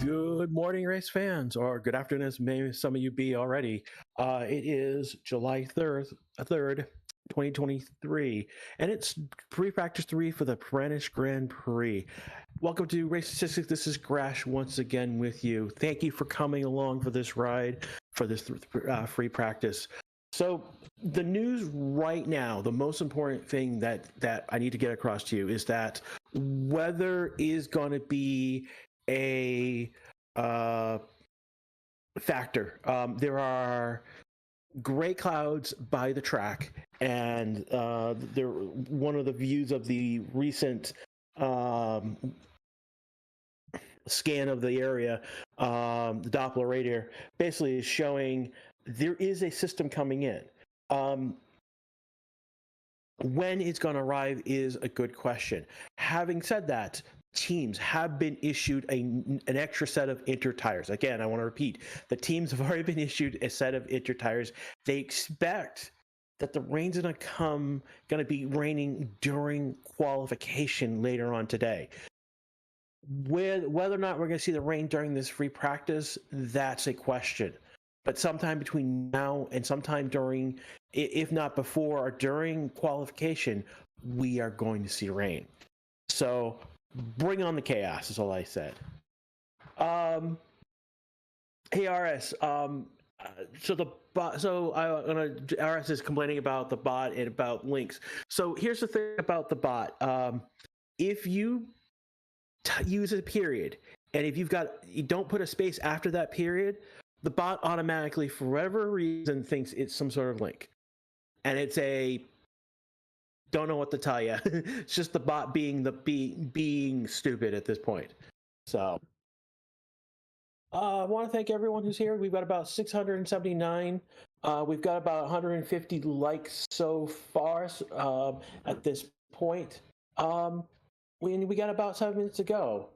Good morning, race fans, or good afternoon, as maybe some of you be already. It is July 3rd, 2023, and it's pre-practice 3 for the Grand Prix. Welcome to Race Statistics. This is Grash once again with you. Thank you for coming along for this ride, for this free practice. So the news right now, the most important thing that I need to get across to you is that weather is going to be a factor. There are gray clouds by the track, and they're one of the views of the recent scan of the area, the Doppler radar basically is showing there is a system coming in. When it's going to arrive is a good question. Having said that, teams have been issued an extra set of inter tires. Again, I want to repeat, the teams have already been issued a set of inter tires. They expect that the rain's going to be raining during qualification later on today. Whether or not we're going to see the rain during this free practice, that's a question. But sometime between now and sometime during, if not before or during qualification, we are going to see rain. So bring on the chaos is all I said. Hey RS, RS is complaining about the bot and about links. So here's the thing about the bot. If you use a period, and if you don't put a space after that period, the bot automatically, for whatever reason, thinks it's some sort of link, and it's don't know what to tell you. It's just the bot being stupid at this point. So I want to thank everyone who's here. We've got about 679. We've got about 150 likes so far at this point. We got about 7 minutes to go.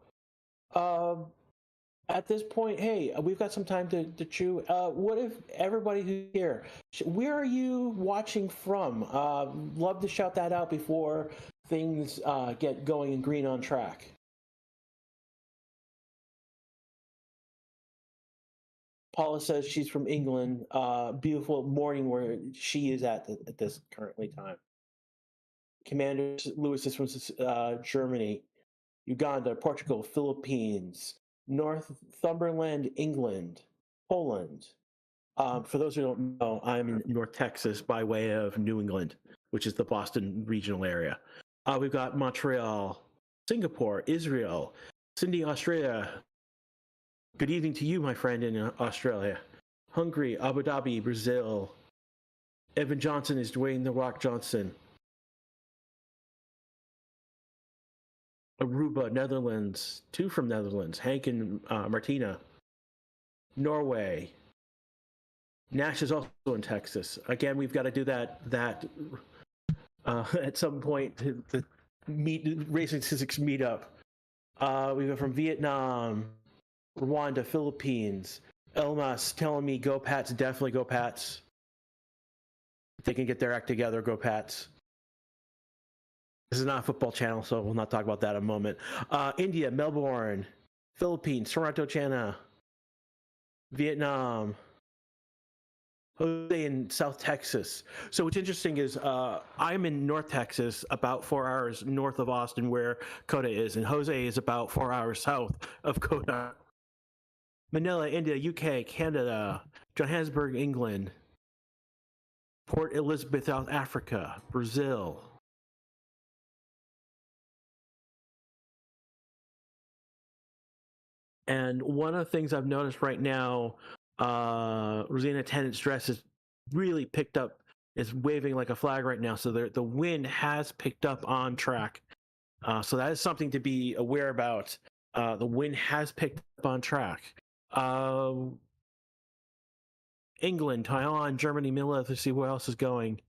At this point, hey, we've got some time to chew. What if everybody who's here, where are you watching from? Love to shout that out before things get going and green on track. Paula says she's from England. Beautiful morning where she is at this currently time. Commander Lewis is from Germany, Uganda, Portugal, Philippines, Northumberland, England, Poland. For those who don't know, I'm in North Texas by way of New England, which is the Boston regional area. We've got Montreal, Singapore, Israel, Sydney, Australia. Good evening to you, my friend in Australia. Hungary, Abu Dhabi, Brazil. Evan Johnson is Dwayne "The Rock" Johnson. Aruba, Netherlands, 2 from Netherlands, Hank and Martina. Norway. Nash is also in Texas. Again, we've got to do that at some point, the Racing Statistics meetup. We go from Vietnam, Rwanda, Philippines. Elmas telling me go Pats, definitely go Pats. If they can get their act together, go Pats. This is not a football channel, so we'll not talk about that in a moment. India, Melbourne, Philippines, Toronto, China, Vietnam, Jose in South Texas. So what's interesting is I'm in North Texas, about 4 hours north of Austin, where Coda is, and Jose is about 4 hours south of Coda. Manila, India, UK, Canada, Johannesburg, England, Port Elizabeth, South Africa, Brazil. And one of the things I've noticed right now, Rosina Tennant's dress is really picked up, is waving like a flag right now. So the wind has picked up on track. So that is something to be aware about. The wind has picked up on track. England, Taiwan, Germany, Mila, to see where else is going.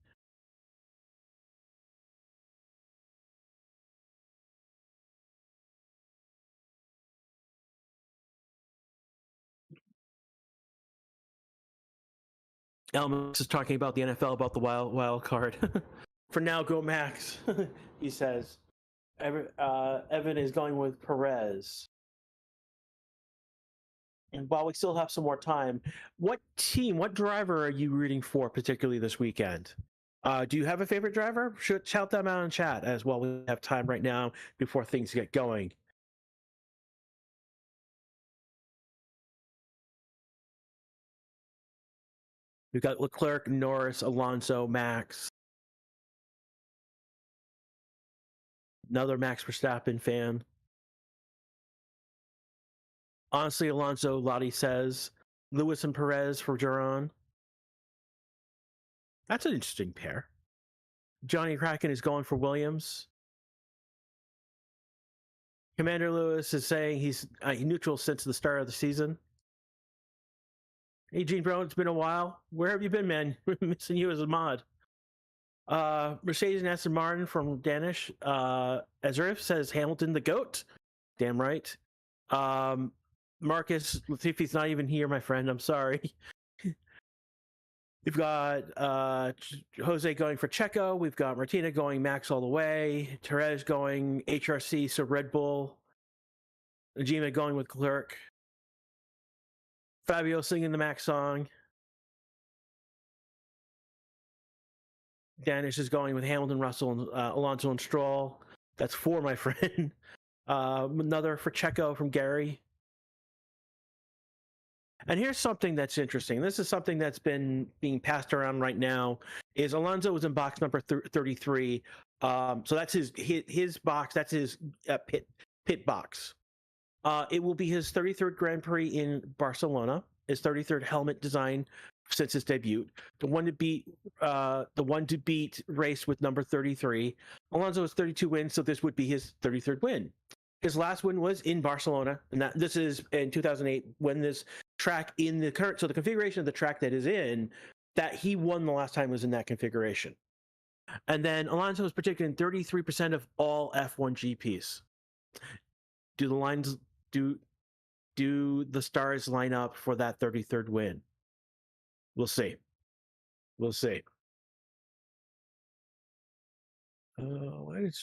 Elmas is talking about the NFL, about the wild card. For now, go Max, he says. Evan is going with Perez. And while we still have some more time, what team, what driver are you rooting for particularly this weekend? Do you have a favorite driver? Shout them out in chat as well. We have time right now before things get going. We've got Leclerc, Norris, Alonso, Max. Another Max Verstappen fan. Honestly, Alonso, Lottie says. Lewis and Perez for Duran. That's an interesting pair. Johnny Kraken is going for Williams. Commander Lewis is saying he's neutral since the start of the season. Hey, Gene Brown, it's been a while. Where have you been, man? We're missing you as a mod. Mercedes and Aston Martin from Danish. Azurif says Hamilton the GOAT. Damn right. Marcus Latifi's not even here, my friend. I'm sorry. We've got Jose going for Checo. We've got Martina going Max all the way. Perez going HRC, so Red Bull. Najima going with Clerk. Fabio singing the Max song. Danish is going with Hamilton, Russell, and Alonso and Stroll. That's 4, my friend. Another for Checo from Gary. And here's something that's interesting. This is something that's been being passed around right now. Is Alonso was in box number 33. So that's his box. That's his pit box. It will be his 33rd Grand Prix in Barcelona. His 33rd helmet design since his debut. The one to beat race with number 33. Alonso has 32 wins, so this would be his 33rd win. His last win was in Barcelona, and this is in 2008 when this track in the current, so the configuration of the track that is in, that he won the last time was in that configuration. And then Alonso is predicted in 33% of all F1 GPs. Do the stars line up for that 33rd win? We'll see. We'll see. Why did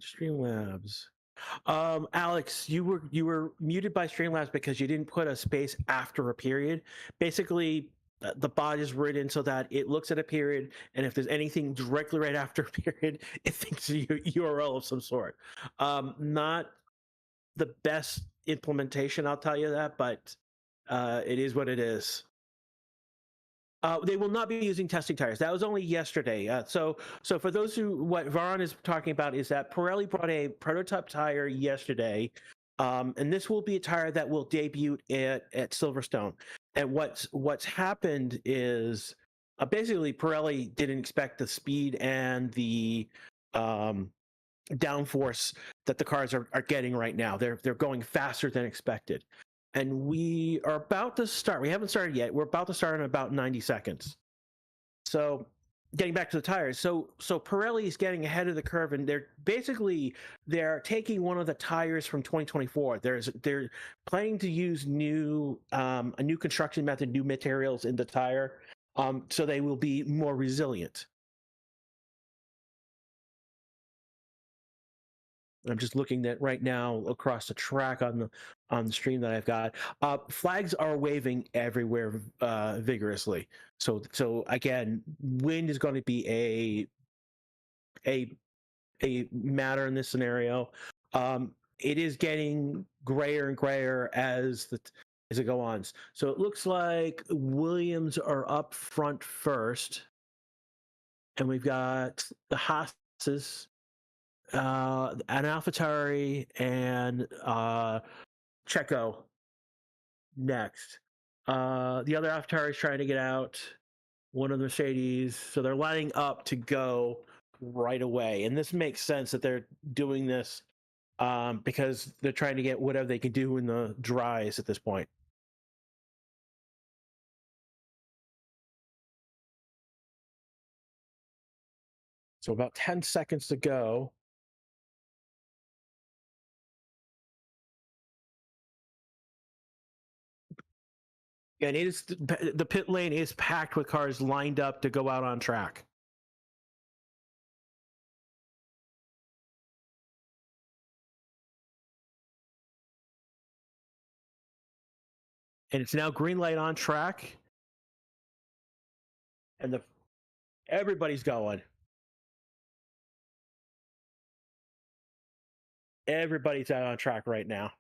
Streamlabs? Alex, you were muted by Streamlabs because you didn't put a space after a period. Basically, the bot is written so that it looks at a period, and if there's anything directly right after a period, it thinks a URL of some sort. Not the best implementation, I'll tell you that, but it is what it is. They will not be using testing tires. That was only yesterday. So for those who, what Varon is talking about is that Pirelli brought a prototype tire yesterday, and this will be a tire that will debut at Silverstone. And what's happened is basically Pirelli didn't expect the speed and the downforce that the cars are getting right now. They're going faster than expected. And we are about to start. We haven't started yet. We're about to start in about 90 seconds. So getting back to the tires. So Pirelli is getting ahead of the curve, and they're taking one of the tires from 2024. They're planning to use a new construction method, new materials in the tire, so they will be more resilient. I'm just looking at right now across the track on the stream that I've got. Flags are waving everywhere vigorously. So again, wind is going to be a matter in this scenario. It is getting grayer and grayer as it goes on. So it looks like Williams are up front first, and we've got the Haas's. An AlphaTauri and Checo next. The other AlphaTauri is trying to get out. One of the Mercedes, so they're lining up to go right away, and this makes sense that they're doing this because they're trying to get whatever they can do in the dries at this point. So about 10 seconds to go. And it is the pit lane is packed with cars lined up to go out on track. and it's now green light on track, and everybody's going. Everybody's out on track right now.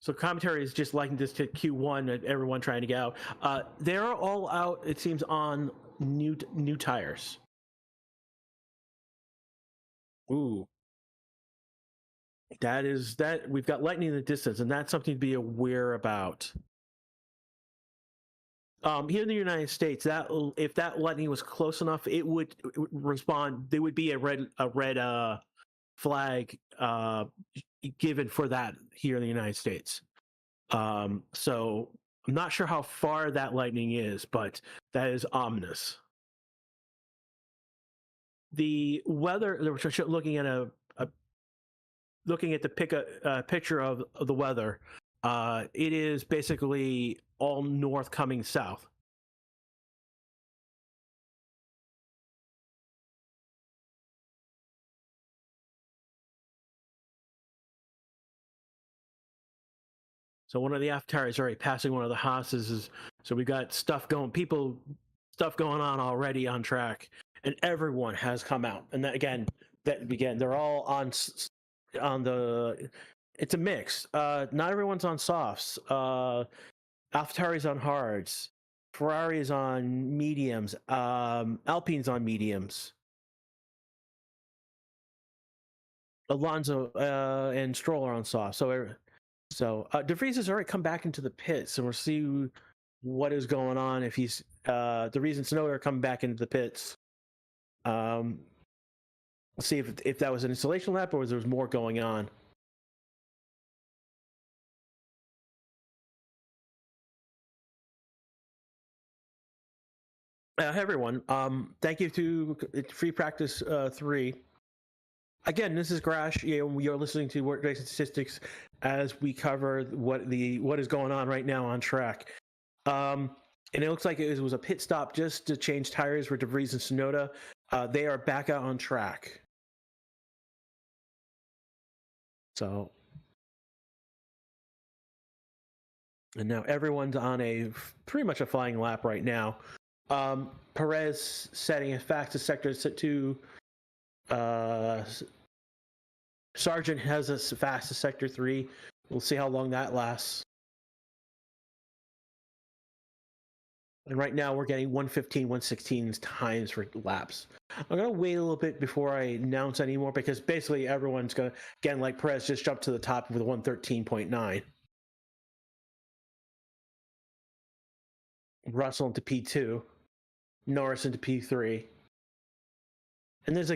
So commentary is just liking this to Q1 and everyone trying to get out. They're all out, it seems, on new tires. Ooh. That we've got lightning in the distance, and that's something to be aware about. Here in the United States, that if that lightning was close enough, it would respond. There would be a red flag given for that here in the United States. So I'm not sure how far that lightning is, but that is ominous. The weather, looking at the picture of the weather, it is basically all north coming south. So one of the AlphaTauri is already passing one of the Haas's. So we've got stuff going on already on track, and everyone has come out. And that again, they're all on the. It's a mix. Not everyone's on softs. AlphaTauri's on hards. Ferrari is on mediums. Alpine's on mediums. Alonso and Stroll are on soft. So De Vries has already come back into the pits, and we'll see what is going on. If he's the reason Tsunoda are coming back into the pits. Let's see if that was an installation lap or was there more going on. Hey everyone, thank you to Free Practice 3. Again, this is Grash. You're listening to Work Racing Statistics as we cover what is going on right now on track. And it looks like it was a pit stop just to change tires for De Vries and Tsunoda. They are back out on track. So, and now everyone's on pretty much a flying lap right now. Perez setting a fastest sector to Sargent has a fastest sector 3. We'll see how long that lasts. And right now we're getting 1:15, 1:16 times for laps. I'm going to wait a little bit before I announce any more because basically everyone's going to, again, like Perez just jumped to the top with 1:13.9. Russell into P2. Norris into P3. And there's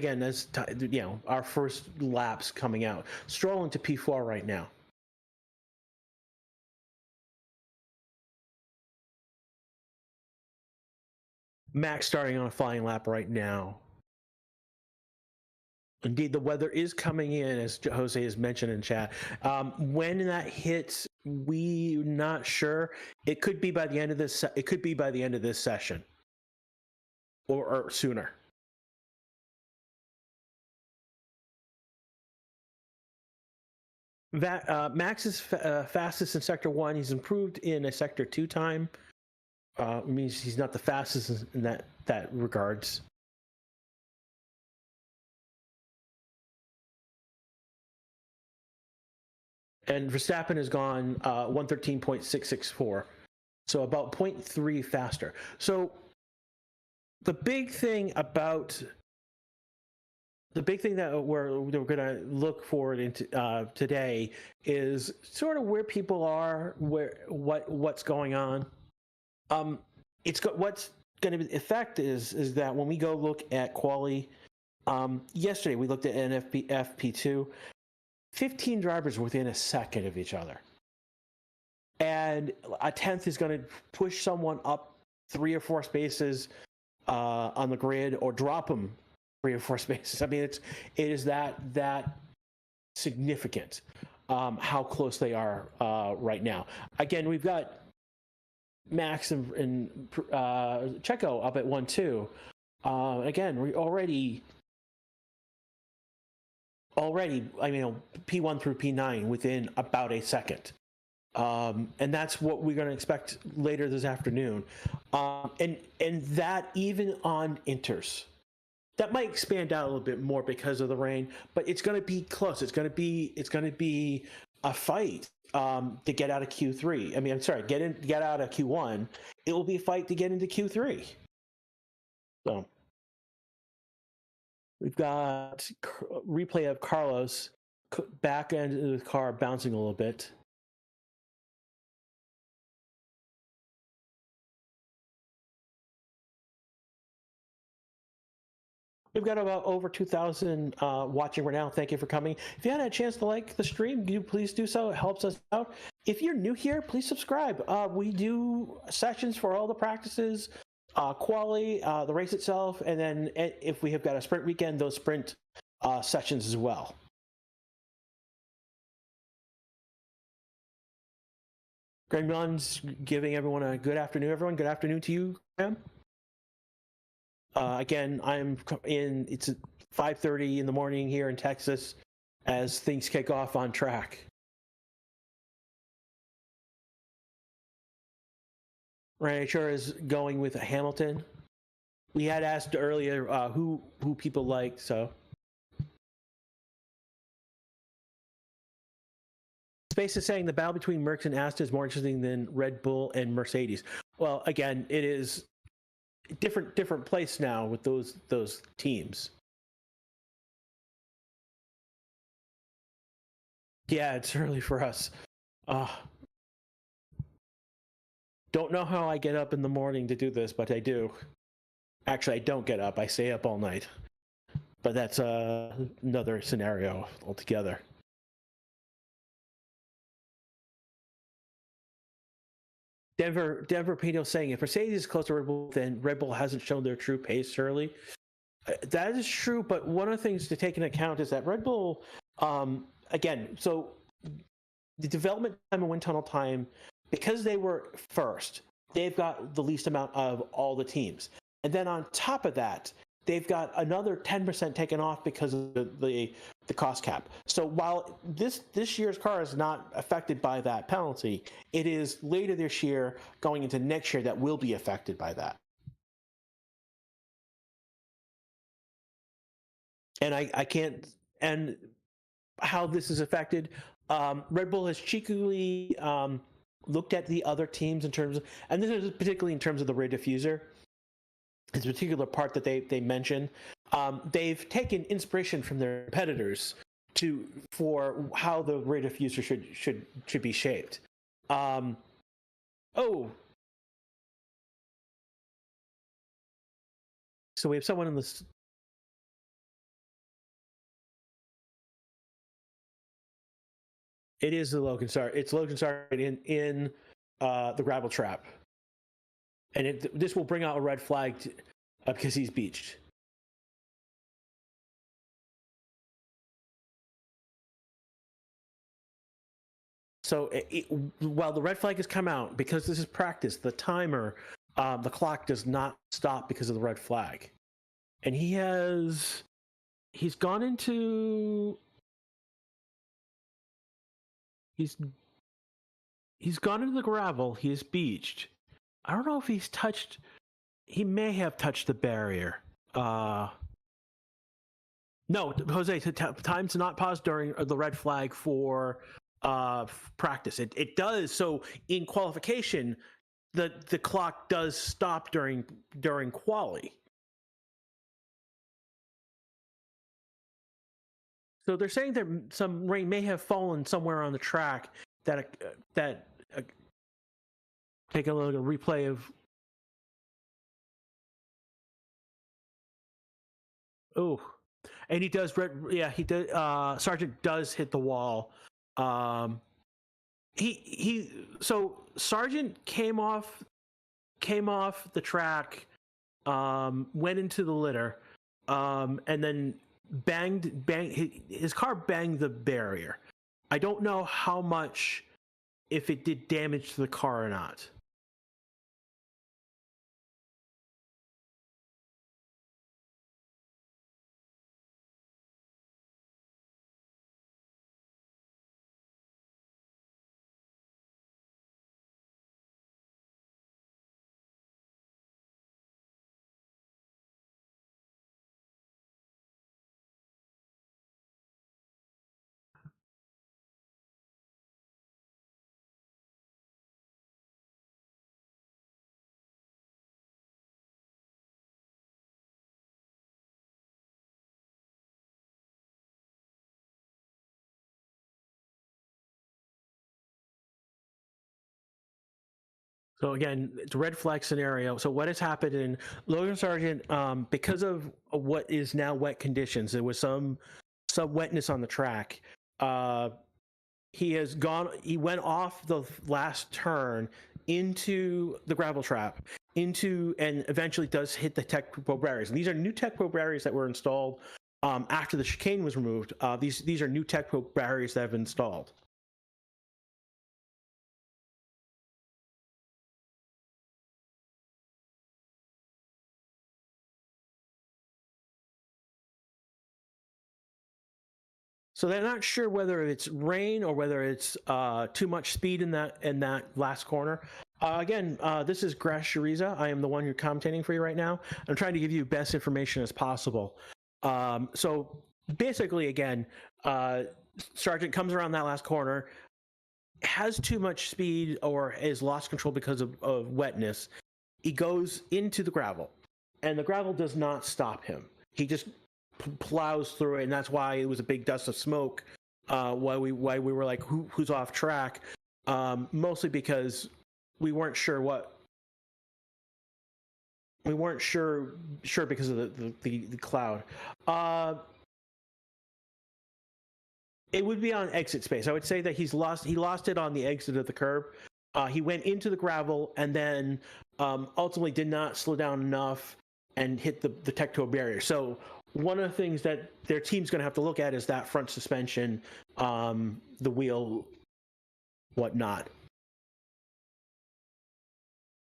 our first laps coming out. Stroll into P4 right now. Max starting on a flying lap right now. Indeed, the weather is coming in, as Jose has mentioned in chat. When that hits, we're not sure. It could be by the end of this. It could be by the end of this session, or sooner. Max is fastest in Sector 1. He's improved in a Sector 2 time. It means he's not the fastest in that regards. And Verstappen has gone 1:13.664, so about 0.3 faster. So the big thing that we're going to look forward into today is sort of where people are, what's going on. What's going to be the effect is that when we go look at quali, yesterday we looked at FP2, 15 drivers within a second of each other, and a 10th is going to push someone up 3 or 4 spaces on the grid, or drop them 3 or 4 spaces. I mean, it is that significant. how close they are right now. Again, we've got Max and Checo up at 1-2. Again, we already, I mean, P1 through P9 within about a second. And that's what we're going to expect later this afternoon. And that even on inters. That might expand out a little bit more because of the rain, but it's going to be close. It's going to be a fight to get out of Q3. I mean, I'm sorry, get out of Q1. It will be a fight to get into Q3. So we've got replay of Carlos back end of the car bouncing a little bit. We've got about over 2,000 watching right now. Thank you for coming. If you had a chance to like the stream, please do so. It helps us out. If you're new here, please subscribe. We do sessions for all the practices, quali, the race itself, and then if we have got a sprint weekend, those sprint sessions as well. Graham Nunn's giving everyone a good afternoon. Everyone, good afternoon to you, Graham. Again, it's 5:30 in the morning here in Texas as things kick off on track. Right, sure is going with Hamilton. We had asked earlier who people like, so. Space is saying the battle between Mercs and Aston is more interesting than Red Bull and Mercedes. Well, again, it is different place now with those teams. Yeah, it's early for us. Don't know how I get up in the morning to do this, but I do. Actually, I don't get up. I stay up all night. But that's another scenario altogether. Denver Pino saying if Mercedes is close to Red Bull, then Red Bull hasn't shown their true pace early. That is true, but one of the things to take into account is that Red Bull, again, so the development time and wind tunnel time, because they were first, they've got the least amount of all the teams. And then on top of that, they've got another 10% taken off because of the cost cap. So while this year's car is not affected by that penalty, it is later this year going into next year that will be affected by that. And I can't, and how this is affected, Red Bull has cheekily looked at the other teams in terms of, and this is particularly in terms of the rear diffuser. This particular part that they mention, they've taken inspiration from their competitors for how the rear diffuser should be shaped. So we have someone in this. It is the Logan Sargent. It's Logan Sargent in the gravel trap. And this will bring out a red flag because he's beached. So while the red flag has come out, because this is practice, the timer, the clock does not stop because of the red flag. And he's gone into... He's gone into the gravel. He is beached. I don't know if he's touched. He may have touched the barrier. No, Jose, time's not paused during the red flag for practice. It does. So in qualification, the clock does stop during quali. So they're saying that some rain may have fallen somewhere on the track that take a look at a replay of. Oh, and he does. He did. Sargent does hit the wall. So Sargent came off the track, went into the litter, and then banged his car banged the barrier. I don't know how much, if it did damage to the car or not. So again, it's a red flag scenario. So what has happened in Logan Sargent, because of what is now wet conditions, there was some wetness on the track. He went off the last turn into the gravel trap, and eventually does hit the Tech Pro barriers. And these are new Tech Pro barriers that were installed after the chicane was removed. These are new Tech Pro barriers that have been installed. So they're not sure whether it's rain or whether it's too much speed in that last corner. Again, this is Grash Shariza. I am the one who's commentating for you right now. I'm trying to give you best information as possible. So basically, again, Sargent comes around that last corner, has too much speed or has lost control because of wetness. He goes into the gravel, and the gravel does not stop him. He just plows through it, and that's why it was a big dust of smoke. Why we were like, who's off track? Mostly because we weren't sure because of the cloud. It would be on exit space. I would say that he lost it on the exit of the curb. He went into the gravel and then ultimately did not slow down enough and hit the Tecto barrier. So one of the things that their team's going to have to look at is that front suspension, the wheel, whatnot.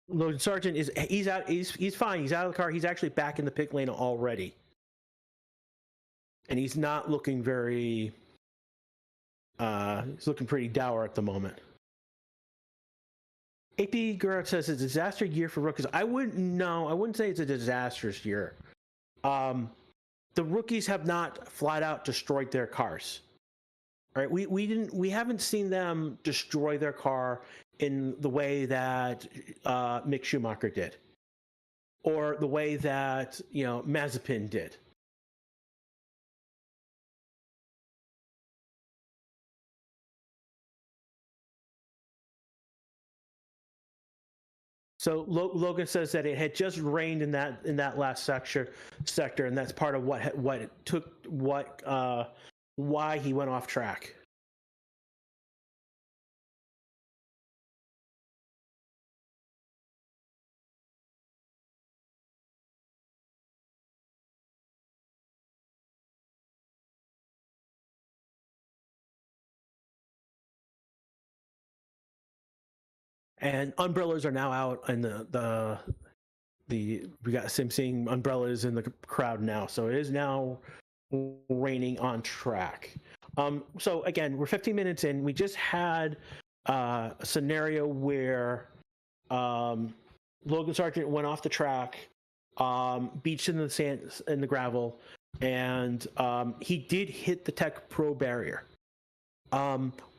Logan Sargent he's out. He's fine. He's out of the car. He's actually back in the pit lane already, and he's not looking very. He's looking pretty dour at the moment. AP Gura says it's a disaster year for rookies. I wouldn't say it's a disastrous year. The rookies have not flat out destroyed their cars. Right? We haven't seen them destroy their car in the way that Mick Schumacher did, or the way that Mazepin did. So Logan says that it had just rained in that last sector, and that's part of why he went off track. And umbrellas are now out, and we got seeing umbrellas in the crowd now, so it is now raining on track. So again, we're 15 minutes in. We just had a scenario where Logan Sargent went off the track, beached in the sand, in the gravel, and he did hit the Tech Pro barrier.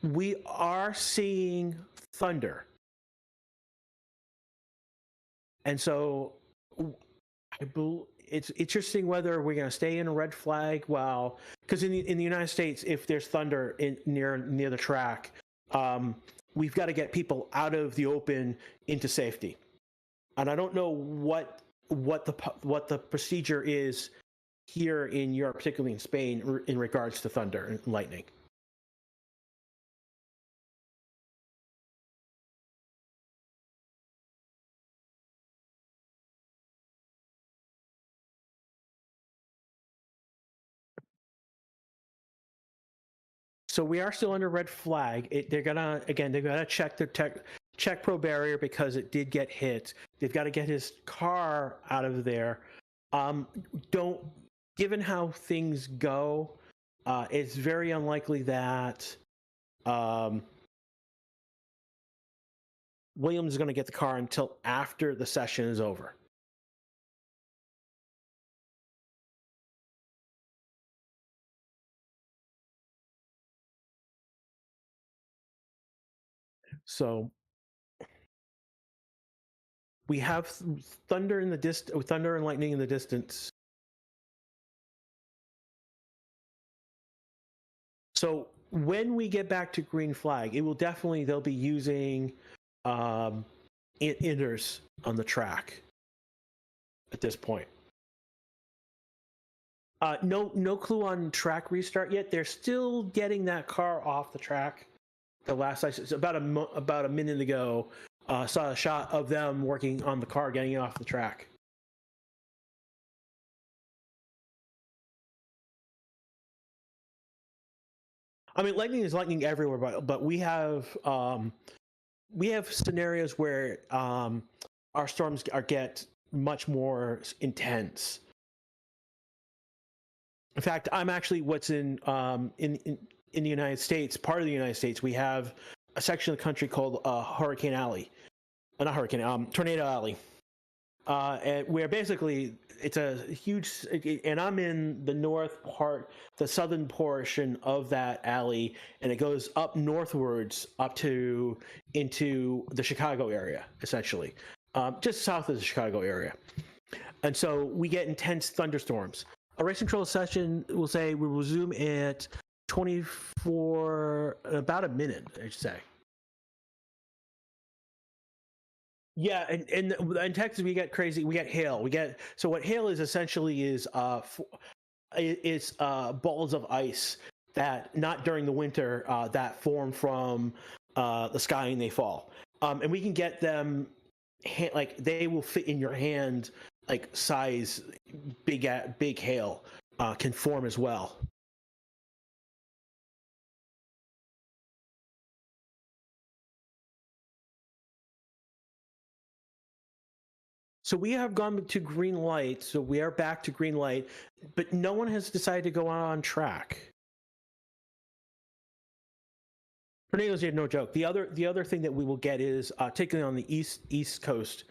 We are seeing thunder. And so it's interesting whether we're going to stay in a red flag because in the United States, if there's thunder near the track, we've got to get people out of the open into safety. And I don't know what the procedure is here in Europe, particularly in Spain, in regards to thunder and lightning. So we are still under red flag. They're gonna check pro barrier because it did get hit. They've got to get his car out of there. Given how things go, it's very unlikely that Williams is going to get the car until after the session is over. So we have thunder and lightning in the distance. So when we get back to green flag, they'll be using inners on the track at this point. No clue on track restart yet. They're still getting that car off the track. The last about a minute ago, saw a shot of them working on the car, getting it off the track. I mean, lightning is lightning everywhere, but we have scenarios where our storms get much more intense. In fact, I'm actually what's in the United States, part of the United States, we have a section of the country called Hurricane Alley, Tornado Alley, and where basically it's a huge, and I'm in the the southern portion of that alley, and it goes up northwards into the Chicago area, essentially, just south of the Chicago area. And so we get intense thunderstorms. A race control session will say we resume at 24, about a minute, I should say. Yeah, and in Texas we get crazy. We get hail. So what hail is essentially is balls of ice that not during the winter that form from the sky and they fall. And we can get them like they will fit in your hand, like size big hail can form as well. So we have gone to green light. So we are back to green light, but no one has decided to go on track. Tornadoes are no joke. The other thing that we will get is particularly on the east coast,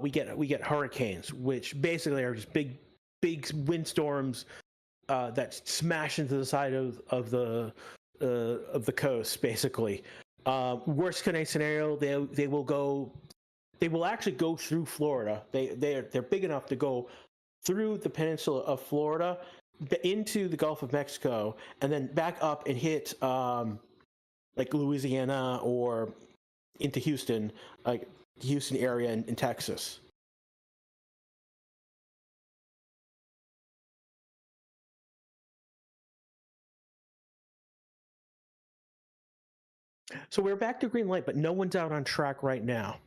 we get hurricanes, which basically are just big windstorms that smash into the side of the coast. Basically, worst case scenario, they will actually go through Florida. They're big enough to go through the peninsula of Florida into the Gulf of Mexico and then back up and hit like Louisiana or into Houston, like Houston area in Texas. So we're back to green light, but no one's out on track right now.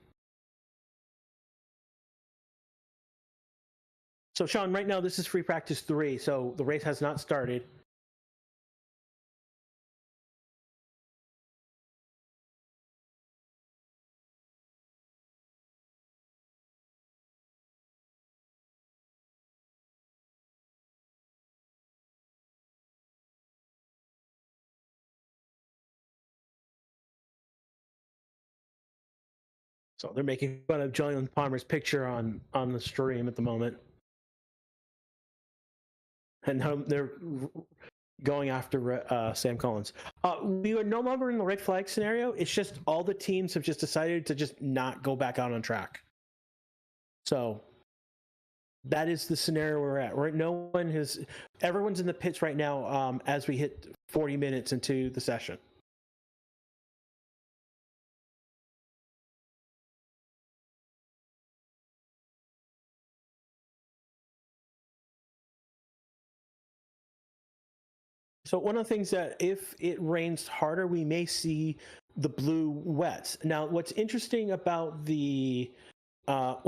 So Sean, right now this is free practice 3, so the race has not started. So they're making fun of Julian Palmer's picture on the stream at the moment. And they're going after Sam Collins. We are no longer in the red flag scenario. It's just all the teams have just decided to just not go back out on track. So that is the scenario we're at. Everyone's in the pits right now as we hit 40 minutes into the session. So one of the things that if it rains harder, we may see the blue wets. Now, what's interesting about the now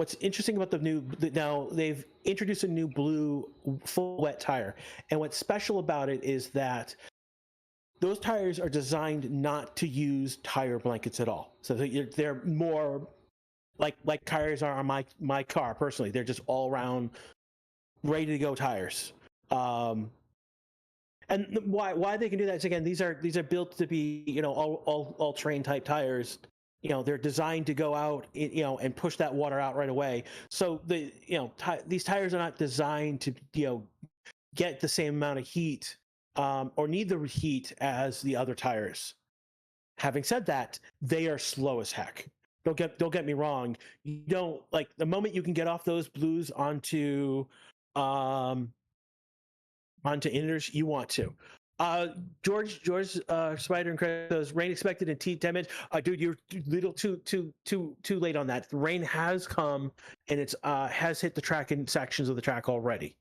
they've introduced a new blue full wet tire, and what's special about it is that those tires are designed not to use tire blankets at all. So they're more like tires are on my car personally. They're just all around ready to go tires. And why they can do that is, again, these are built to be, you know, all train type tires. You know, they're designed to go out, you know, and push that water out right away. So these tires are not designed to, you know, get the same amount of heat or need the heat as the other tires. Having said that, they are slow as heck. Don't get me wrong. You don't, like, the moment you can get off those blues onto inners, you want to. George Spider and Credit says rain expected in 10 minutes. Dude, you're little too late on that. The rain has come and it's has hit the track in sections of the track already.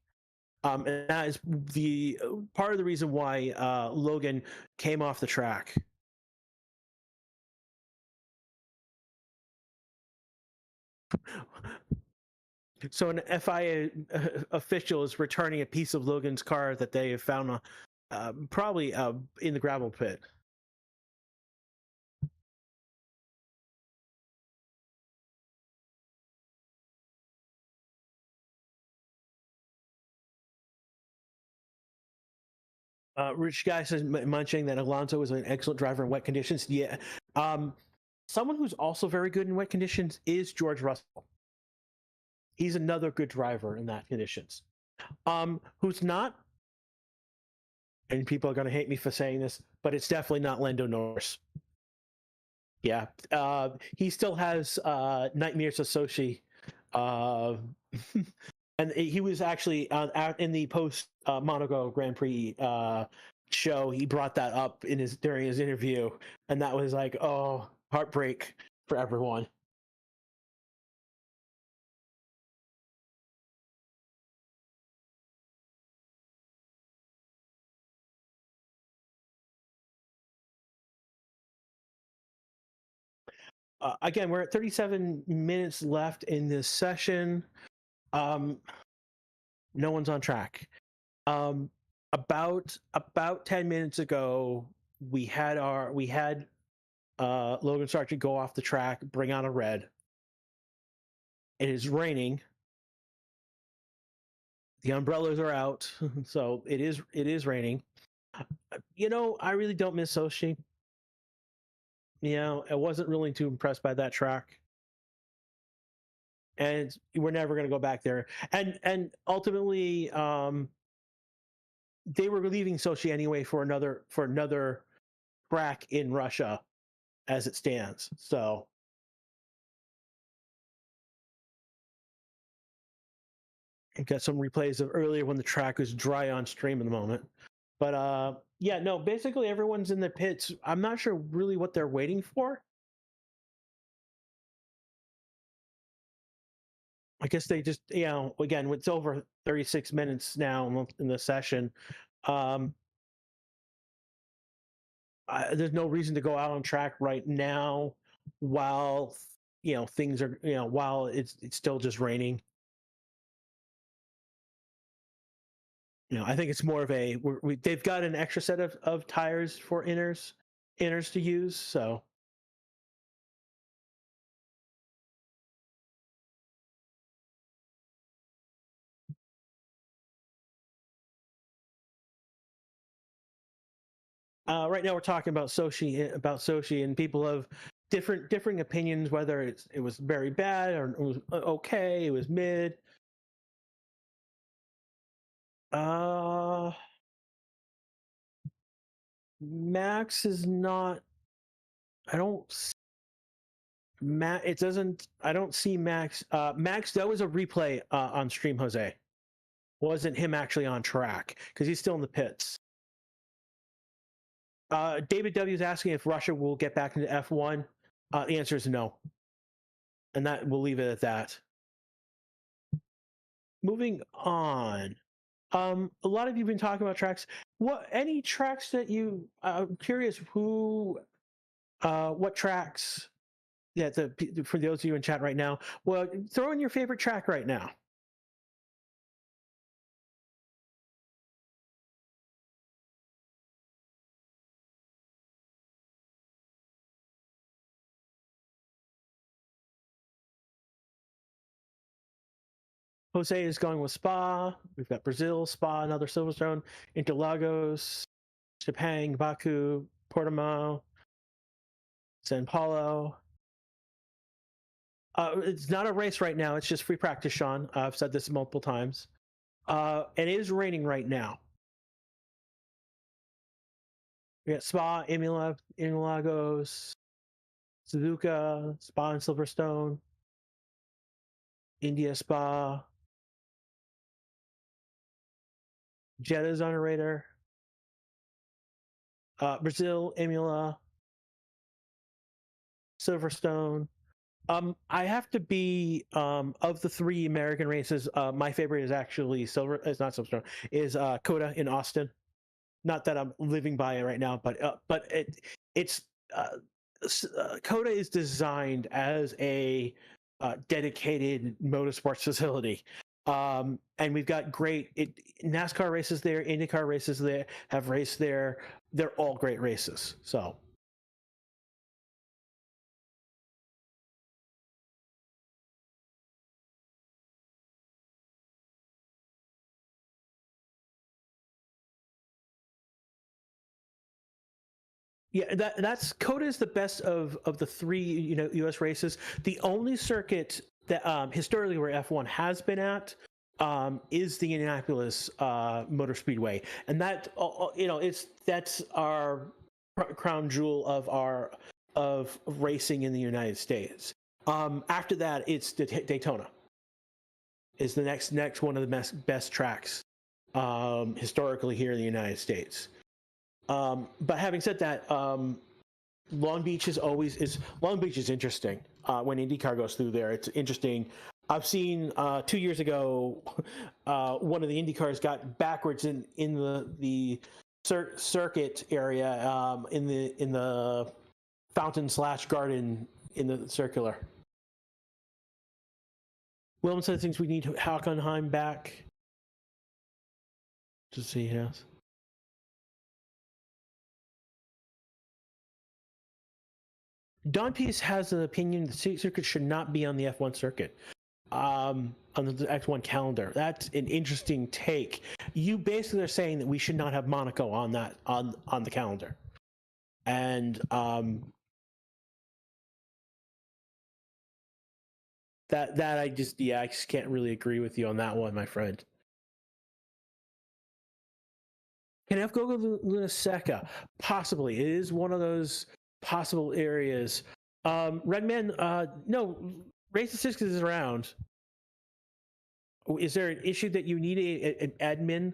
And that is the part of the reason why Logan came off the track. So an FIA official is returning a piece of Logan's car that they have found probably in the gravel pit. Rich Guy says, munching, that Alonso was an excellent driver in wet conditions. Yeah. Someone who's also very good in wet conditions is George Russell. He's another good driver in that conditions. Who's not, and people are going to hate me for saying this, but it's definitely not Lando Norris. Yeah. He still has nightmares of Sochi. And he was actually out in the post Monaco Grand Prix show. He brought that up during his interview, and that was like, oh, heartbreak for everyone. Again, we're at 37 minutes left in this session. No one's on track. About 10 minutes ago, we had Logan Sargent go off the track, bring on a red. It is raining. The umbrellas are out, so it is raining. You know, I really don't miss Sochi. You know, I wasn't really too impressed by that track, and we're never going to go back there. And ultimately, they were leaving Sochi anyway for another track in Russia, as it stands. So. Got some replays of earlier when the track was dry on stream at the moment. But yeah, no, basically everyone's in the pits. I'm not sure really what they're waiting for. I guess they just, you know, again, it's over 36 minutes now in the session. There's no reason to go out on track right now while, you know, things are, you know, while it's still just raining. You know, I think it's more of a they've got an extra set of tires for inners to use. So right now we're talking about Sochi, and people have differing opinions whether it was very bad or it was okay, it was mid. Max is not. I don't. It doesn't. I don't see Max. Max, that was a replay on stream. Jose, wasn't him actually on track because he's still in the pits. David W is asking if Russia will get back into F1. The answer is no, and that we'll leave it at that. Moving on. A lot of you have been talking about tracks. Any tracks that you? I'm curious what tracks? Yeah, for those of you in chat right now. Well, throw in your favorite track right now. Jose is going with Spa. We've got Brazil, Spa, another Silverstone, Interlagos, Sepang, Baku, Portimao, San Paulo. It's not a race right now. It's just free practice, Sean. I've said this multiple times. It is raining right now. We got Spa, Imola, Interlagos, Suzuka, Spa and Silverstone, India Spa, Jeddah's on a radar, Brazil, Imola, Silverstone. I have to be of the three American races. My favorite is actually It's not Silverstone. Is Coda in Austin. Not that I'm living by it right now, but it's Coda is designed as a dedicated motorsports facility. And we've got great NASCAR races there, IndyCar races there, have raced there. They're all great races. So. Yeah, that's Coda is the best of the three U.S. races. The only circuit that historically where F1 has been at is the Indianapolis Motor Speedway, and that that's our crown jewel of racing in the United States. After that, it's Daytona. Is the next one of the best tracks historically here in the United States. But having said that, Long Beach is interesting. When IndyCar goes through there, it's interesting. I've seen 2 years ago, one of the IndyCars got backwards in the circuit area in the fountain/garden in the circular. William said thinks we need Hockenheim back. To see, yes. Don Peace has an opinion the circuit should not be on the F1 circuit, on the F1 calendar. That's an interesting take. You basically are saying that we should not have Monaco on the calendar, and that I just can't really agree with you on that one, my friend. Can F go to Luna Seca? Possibly. It is one of those possible areas. Redman, no, Race 6 is around. Is there an issue that you need an admin?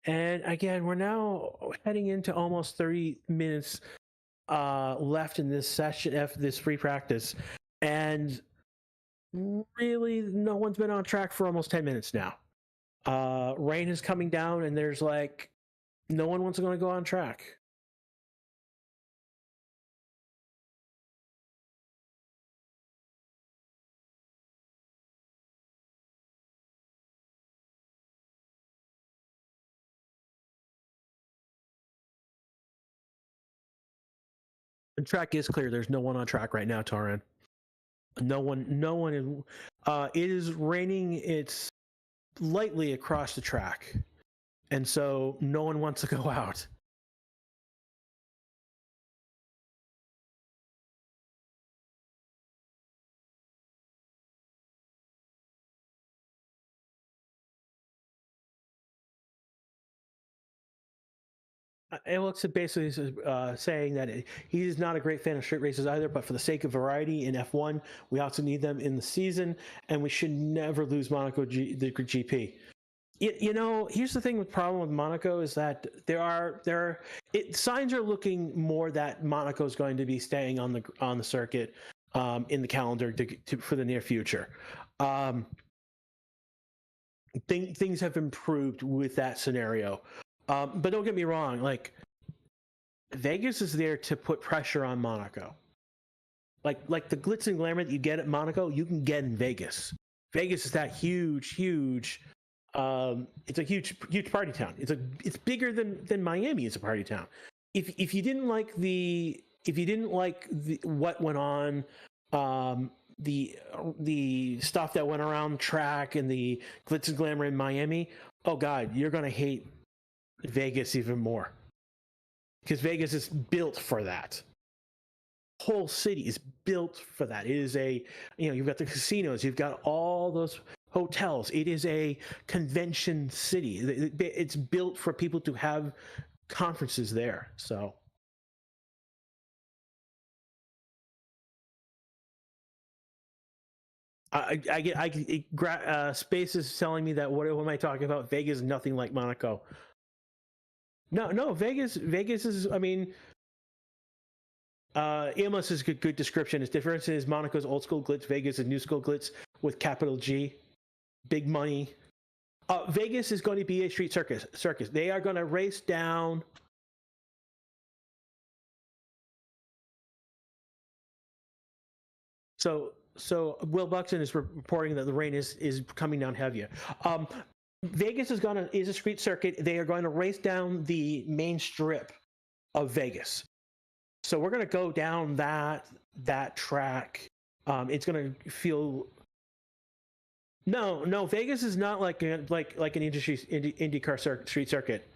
And again, we're now heading into almost 30 minutes left in this session, this free practice. And really, no one's been on track for almost 10 minutes now. Rain is coming down, and there's no one wants to go on track. The track is clear. There's no one on track right now, Taran. No one is. It is raining. It's lightly across the track, and so no one wants to go out. It looks basically saying that he is not a great fan of straight races either, but for the sake of variety in F1, we also need them in the season, and we should never lose Monaco the GP. Here's the thing with problem with Monaco is that signs are looking more that Monaco is going to be staying on the circuit in the calendar for the near future. Things have improved with that scenario. But don't get me wrong, Vegas is there to put pressure on Monaco. Like the glitz and glamour that you get at Monaco, you can get in Vegas. Vegas is that huge. It's a huge party town. It's bigger than Miami is a party town. If you didn't like the if you didn't like what went on, the stuff that went around track and the glitz and glamour in Miami, oh god, you're gonna hate Vegas even more, because Vegas is built for that. Whole city is built for that. It is you've got the casinos, you've got all those hotels. It is a convention city. It's built for people to have conferences there. So Space is telling me that what am I talking about? Vegas is nothing like Monaco. No, Vegas is. I mean, Amos is a good description. Its difference is Monaco's old school glitz, Vegas is new school glitz with capital G, big money. Vegas is going to be a street circus. They are going to race down. So Will Buxton is reporting that the rain is coming down heavier. Vegas is a street circuit. They are going to race down the main strip of Vegas. So we're going to go down that track. It's going to feel. No, Vegas is not like an IndyCar street circuit.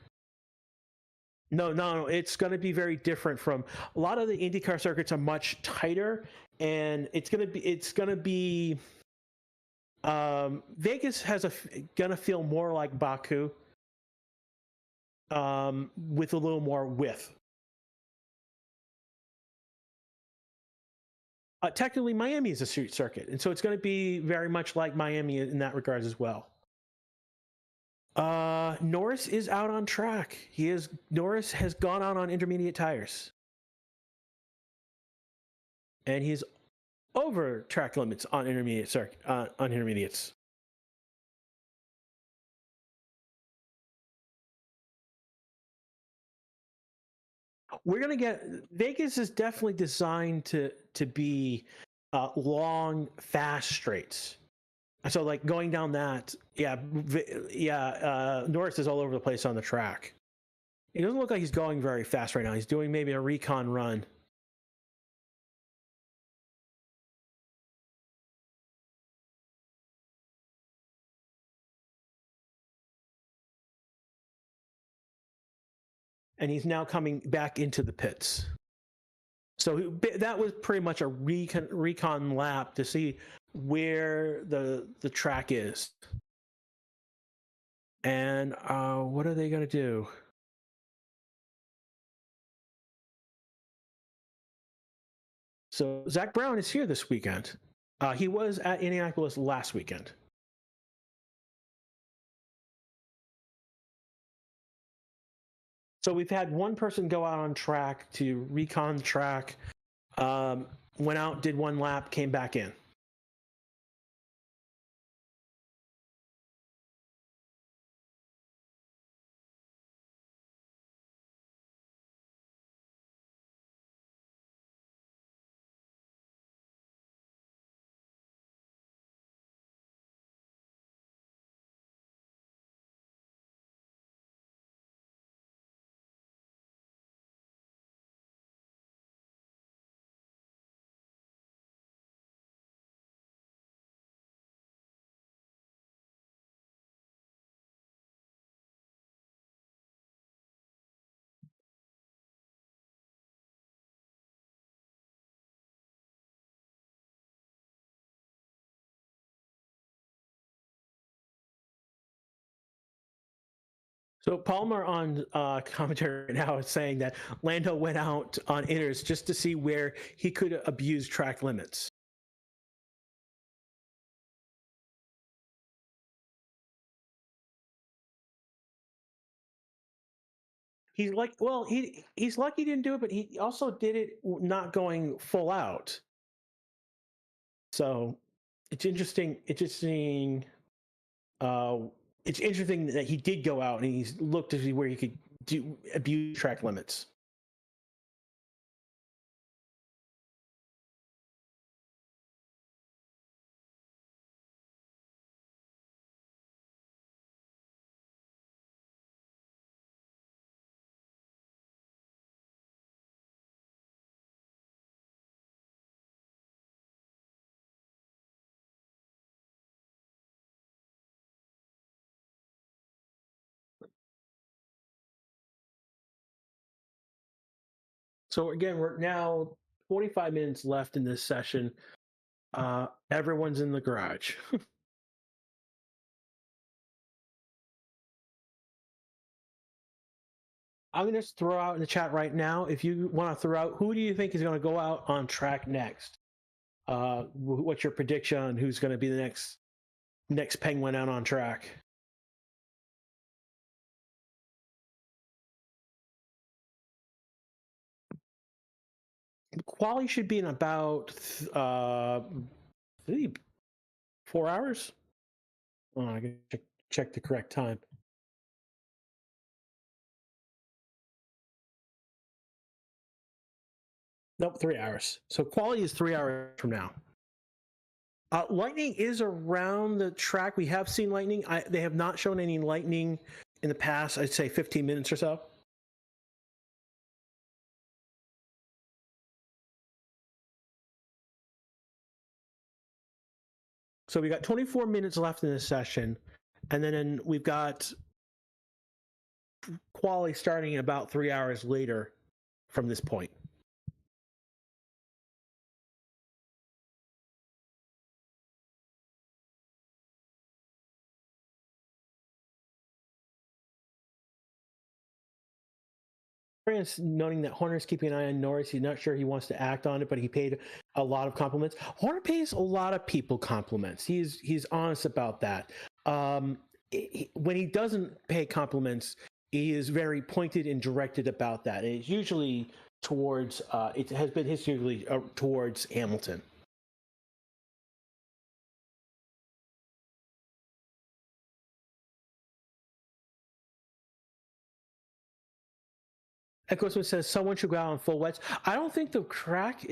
No, it's going to be very different from a lot of the IndyCar circuits are much tighter, and it's going to be. Vegas gonna feel more like Baku, with a little more width. Technically, Miami is a street circuit, and so it's going to be very much like Miami in that regards as well. Norris is out on track. Norris has gone out on intermediate tires, and he's over track limits on intermediates. We're gonna get Vegas is definitely designed to be long, fast straights. So like going down that, Norris is all over the place on the track. He doesn't look like he's going very fast right now. He's doing maybe a recon run. And he's now coming back into the pits. So that was pretty much a recon lap to see where the track is. And what are they going to do? So Zach Brown is here this weekend. He was at Indianapolis last weekend. So we've had one person go out on track to recon the track, went out, did one lap, came back in. So Palmer on commentary now is saying that Lando went out on inners just to see where he could abuse track limits. He's like, well, he's lucky he didn't do it, but he also did it not going full out. So it's interesting. It's interesting that he did go out and he's looked to see where he could abuse track limits. So again, we're now 45 minutes left in this session. Everyone's in the garage. I'm going to just throw out in the chat right now, if you want to throw out, who do you think is going to go out on track next? What's your prediction on who's going to be the next penguin out on track? Quali should be in about 4 hours. Oh, I gotta check the correct time. Nope, 3 hours. So quality is 3 hours from now. Lightning is around the track. We have seen lightning. They have not shown any lightning in the past, I'd say 15 minutes or so. So we got 24 minutes left in this session, and then we've got quali starting about 3 hours later from this point. Noting that Horner's keeping an eye on Norris. He's not sure he wants to act on it, but he paid a lot of compliments. Horner pays a lot of people compliments. He's honest about that. When he doesn't pay compliments, he is very pointed and directed about that. And it's usually towards, it has been historically towards Hamilton. Eccleston says someone should go out on full wets. I don't think the track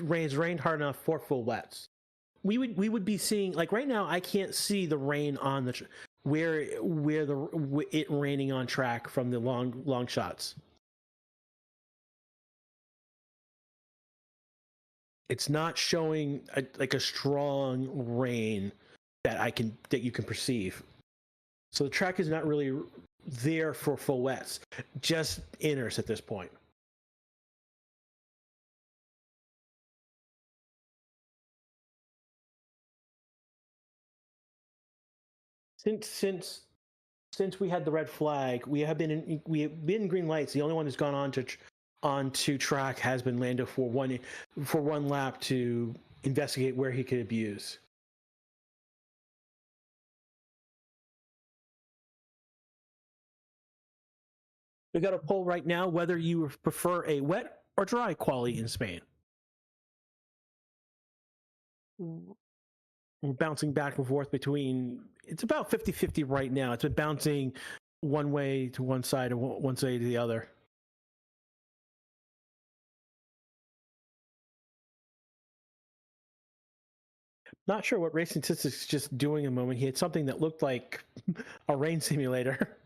rained hard enough for full wets. We would be seeing, like right now, I can't see the rain on the where it raining on track from the long shots. It's not showing like a strong rain that you can perceive. So the track is not really there for full wets, just inners at this point. Since we had the red flag, we have been in green lights. The only one who's gone onto track has been Lando for one lap to investigate where he could abuse. We got a poll right now whether you prefer a wet or dry quali in Spain. We're bouncing back and forth between, it's about 50-50 right now. It's been bouncing one way to one side and one side to the other. Not sure what Racing Statistics is just doing a moment. He had something that looked like a rain simulator.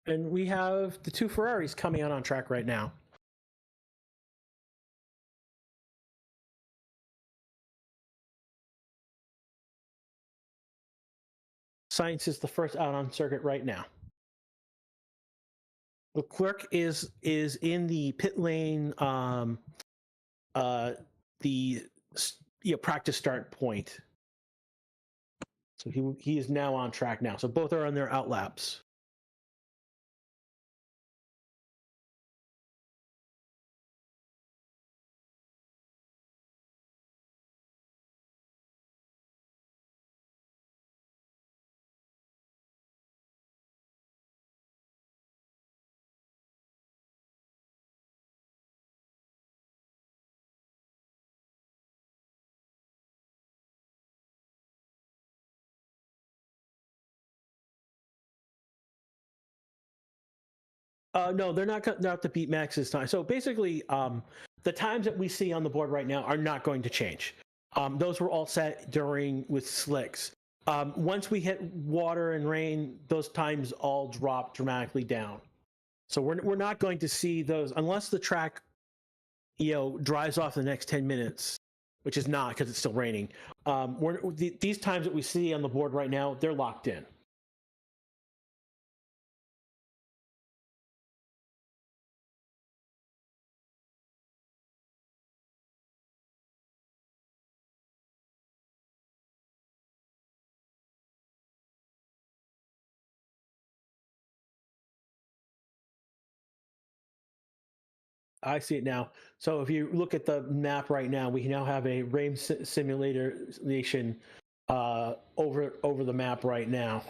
And we have the two Ferraris coming out on track right now. Sainz is the first out on circuit right now. Leclerc is in the pit lane, the practice start point. So he is now on track now. So both are on their out laps. No, they're not to beat Max this time. So basically, the times that we see on the board right now are not going to change. Those were all set with slicks. Once we hit water and rain, those times all drop dramatically down. So we're not going to see those unless the track dries off the next 10 minutes, which is not because it's still raining. These times that we see on the board right now, they're locked in. I see it now. So if you look at the map right now, we now have a rain simulation over the map right now.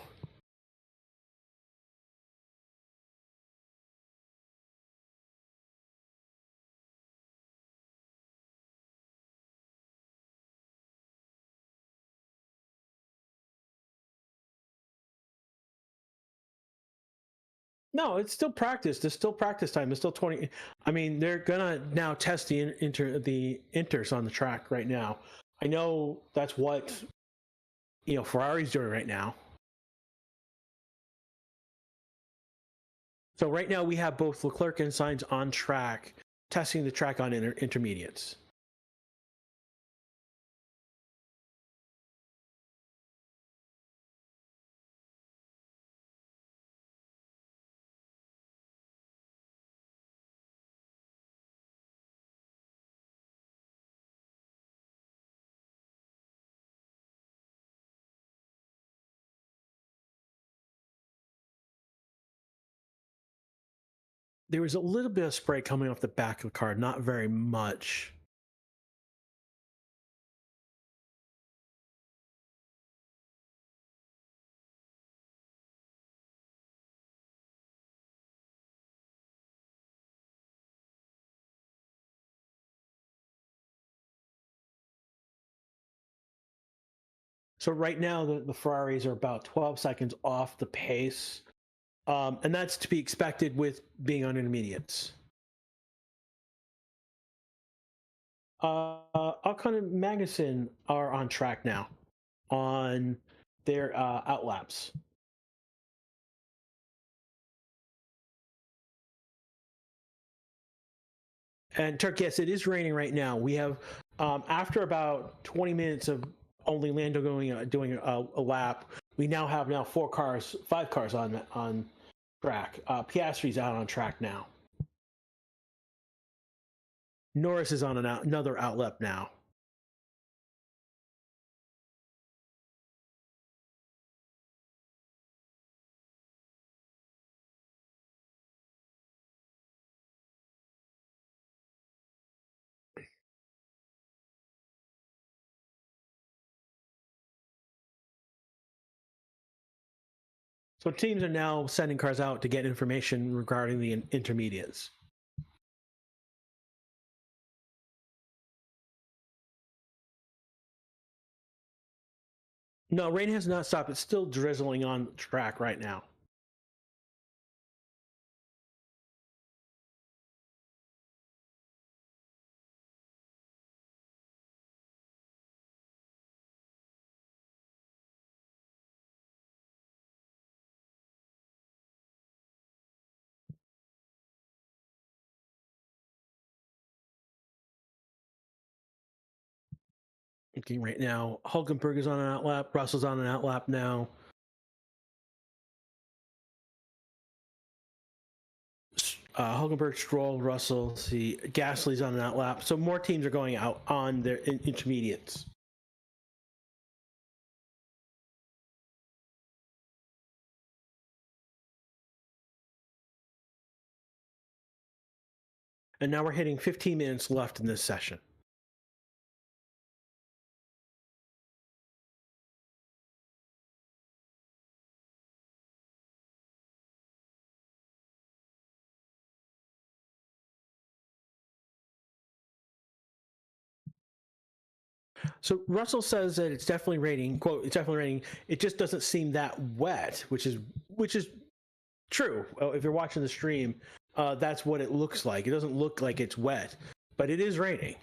No, it's still practice. There's still practice time. There's still 20. I mean, they're gonna now test the inters on the track right now. I know that's what Ferrari's doing right now. So right now we have both Leclerc and Sainz on track, testing the track on intermediates. There was a little bit of spray coming off the back of the car, not very much. So right now the Ferraris are about 12 seconds off the pace, and that's to be expected with being on intermediates. Ocon and Magnussen are on track now on their outlaps. And Turk, yes, it is raining right now. We have after about 20 minutes of only Lando doing a lap, we now have 5 cars on track. Piastri's out on track now. Norris is on another outlap now. So teams are now sending cars out to get information regarding the intermediates. No, rain has not stopped. It's still drizzling on track right now. Okay, right now, Hulkenberg is on an outlap. Russell's on an outlap now. Hulkenberg, Stroll, Russell, see, Gasly's on an outlap. So more teams are going out on their intermediates. And now we're hitting 15 minutes left in this session. So Russell says that it's definitely raining. Quote, it's definitely raining. It just doesn't seem that wet, which is true. If you're watching the stream, that's what it looks like. It doesn't look like it's wet, but it is raining.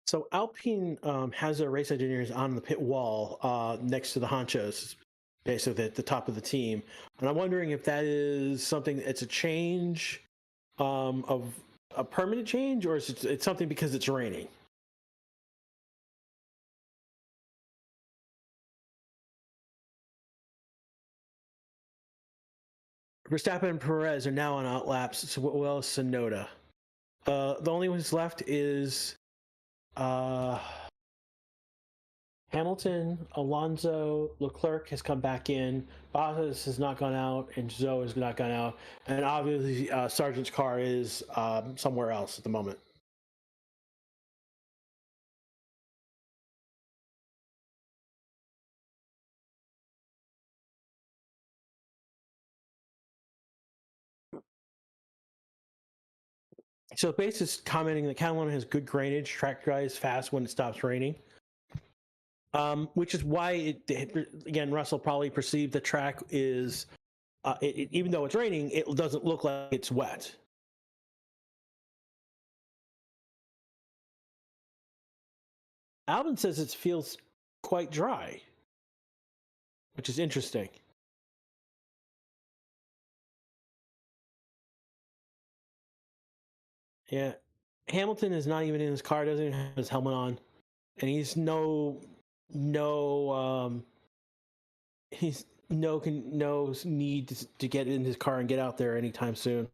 So Alpine has their race engineers on the pit wall next to the honchos, basically at the top of the team, and I'm wondering if that is something. It's a change of a permanent change, or is it's something because it's raining. Verstappen and Perez are now on outlaps. So well as Sonoda. The only ones left is uh, Hamilton, Alonso, Leclerc has come back in. Bottas has not gone out, and Zhou has not gone out. And obviously, Sargent's car is somewhere else at the moment. So Base is commenting that Catalan has good drainage, track dries fast when it stops raining. Which is why again, Russell probably perceived the track is even though it's raining, it doesn't look like it's wet. Albin says it feels quite dry, which is interesting. Yeah, Hamilton is not even in his car; doesn't even have his helmet on, and he's he's no need to get in his car and get out there anytime soon.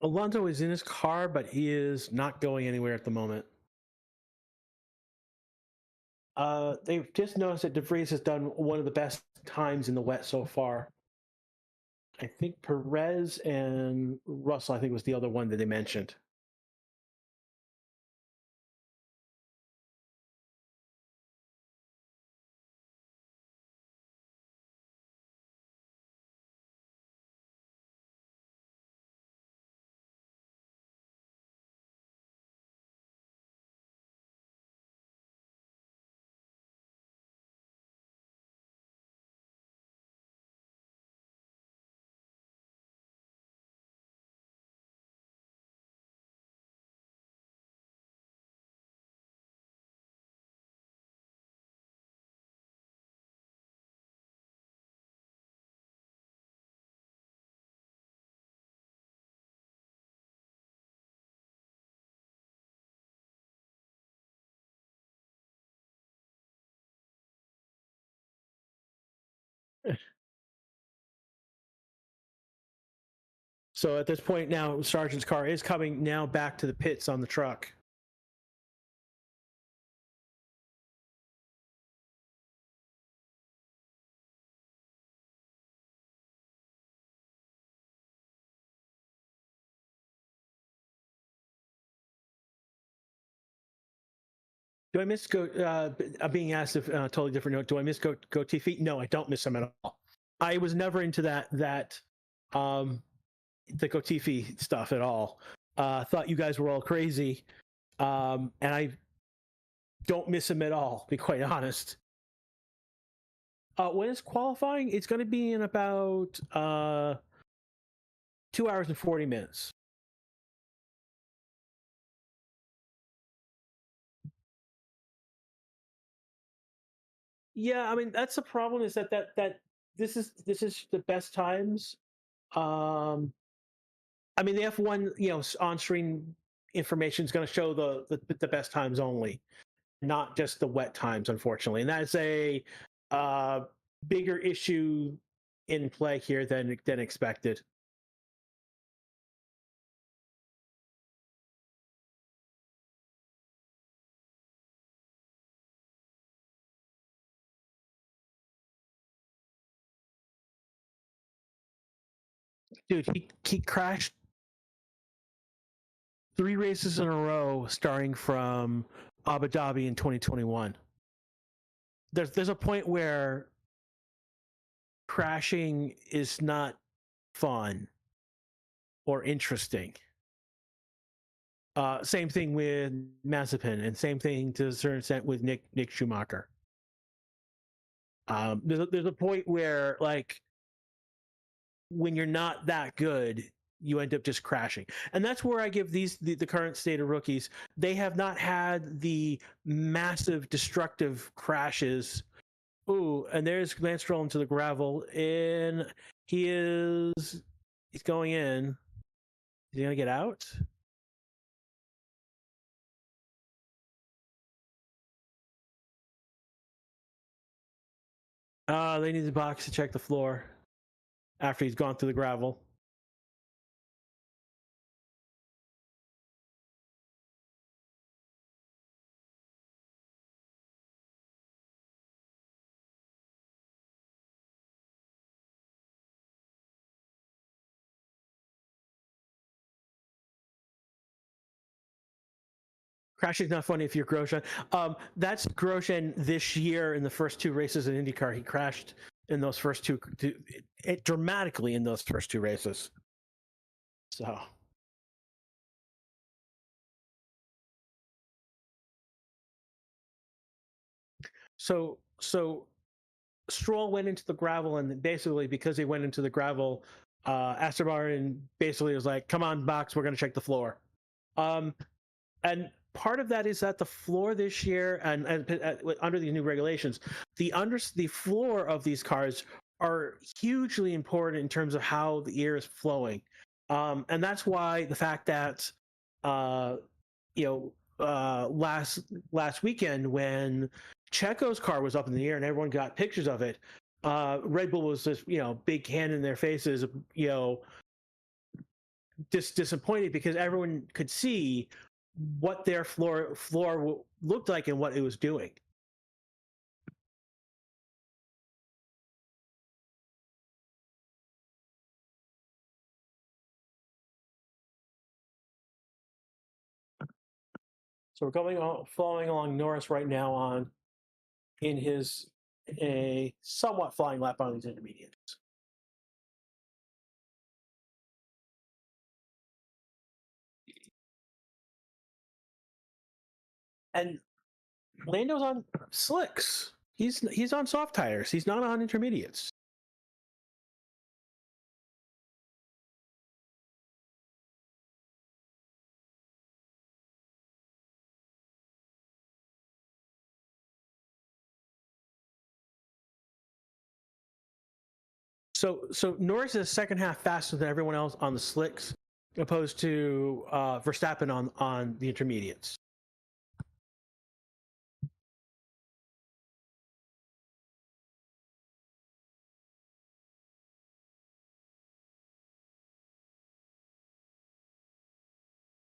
Alonso is in his car, but he is not going anywhere at the moment. They've just noticed that De Vries has done one of the best times in the wet so far. I think Perez and Russell, I think, was the other one that they mentioned. So at this point now, Sargent's car is coming now back to the pits on the truck. Do I miss Go? I'm being asked if totally different note. Do I miss Go Tiffy? No, I don't miss him at all. I was never into that the Gotifi stuff at all. Thought you guys were all crazy, and I don't miss him at all. To be quite honest. When it's qualifying, it's going to be in about 2 hours and 40 minutes. Yeah, I mean that's the problem is that this is the best times. I mean the F1 on screen information is going to show the best times only, not just the wet times, unfortunately. And that's a uh, bigger issue in play here than expected. Dude, he crashed 3 races in a row starting from Abu Dhabi in 2021. There's a point where crashing is not fun or interesting. Same thing with Mazepin, and same thing to a certain extent with Nick Schumacher. There's a point where, like, when you're not that good, you end up just crashing, and that's where I give the current state of rookies. They have not had the massive destructive crashes. Ooh, and there's Lance Stroll into the gravel, and he's going in. Is he gonna get out? They need the box to check the floor after he's gone through the gravel. Crashing's not funny if you're Grosjean. That's Grosjean this year in the first 2 races in IndyCar. He crashed in those first two dramatically in those first 2 races. So so Stroll went into the gravel, and basically because he went into the gravel, Aston Martin basically was like, "Come on, box, we're going to check the floor." And part of that is that the floor this year, and under the new regulations, the floor of these cars are hugely important in terms of how the air is flowing, and that's why the fact that uh, you know last weekend when Checo's car was up in the air and everyone got pictures of it, Red Bull was just big hand in their faces, disappointed because everyone could see what their floor looked like and what it was doing. So we're following along Norris right now on in his a somewhat flying lap on these intermediates. And Lando's on slicks. He's on soft tires. He's not on intermediates. So Norris is second half faster than everyone else on the slicks, opposed to Verstappen on the intermediates.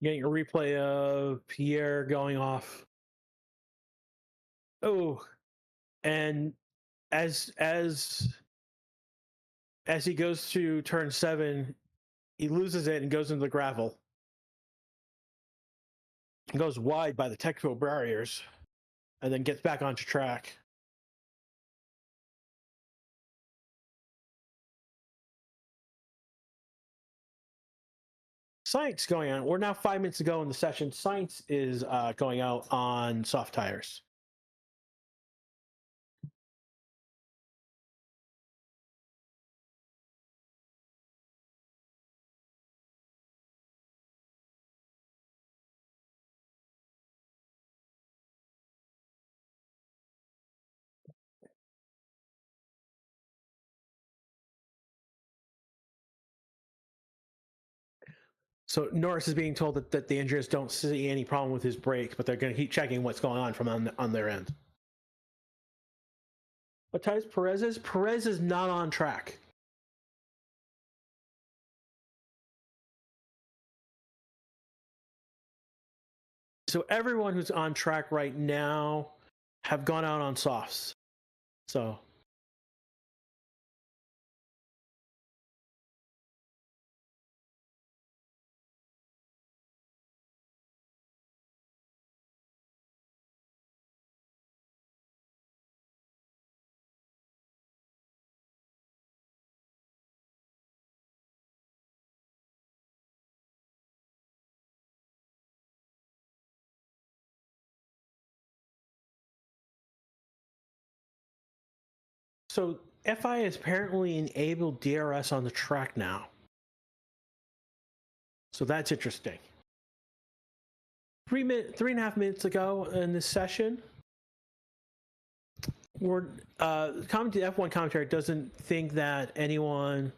Getting a replay of Pierre going off. Oh, and as he goes through turn 7, he loses it and goes into the gravel. He goes wide by the technical barriers, and then gets back onto track. Science going on. We're now 5 minutes ago in the session. Science is going out on soft tires. So Norris is being told that the engineers don't see any problem with his brakes, but they're going to keep checking what's going on from on their end. What ties Perez is? Perez is not on track. So everyone who's on track right now have gone out on softs. So FI has apparently enabled DRS on the track now. So that's interesting. 3.5 minutes ago in this session, the F1 commentary doesn't think that anyone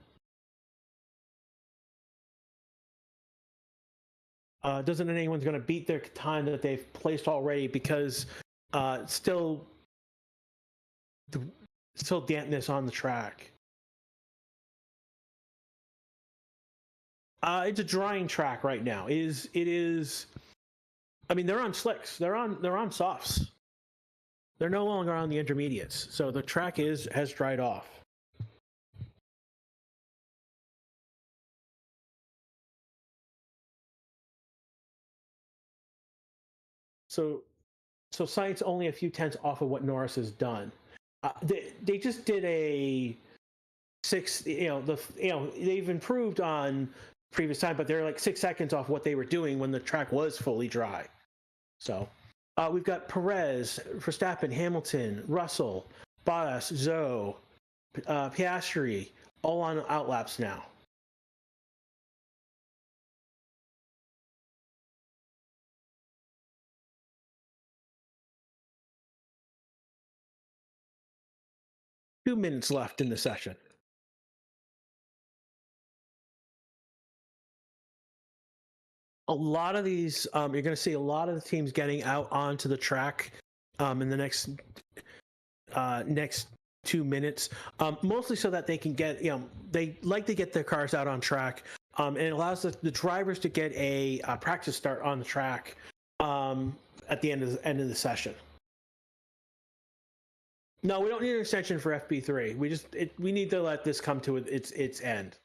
anyone's going to beat their time that they've placed already, because still dampness on the track. It's a drying track right now. It is. I mean, they're on slicks. They're on softs. They're no longer on the intermediates. So the track has dried off. So Sainz only a few tenths off of what Norris has done. They just did a 6. They've improved on previous time, but they're like 6 seconds off what they were doing when the track was fully dry. So we've got Perez, Verstappen, Hamilton, Russell, Bottas, Zhou, Piastri, all on outlaps now. Two minutes left in the session. A lot of these, you're going to see a lot of the teams getting out onto the track in the next 2 minutes, mostly so that they can get, they like to get their cars out on track, and it allows the drivers to get a practice start on the track at the end of the session. No, we don't need an extension for FP3. We need to let this come to its end.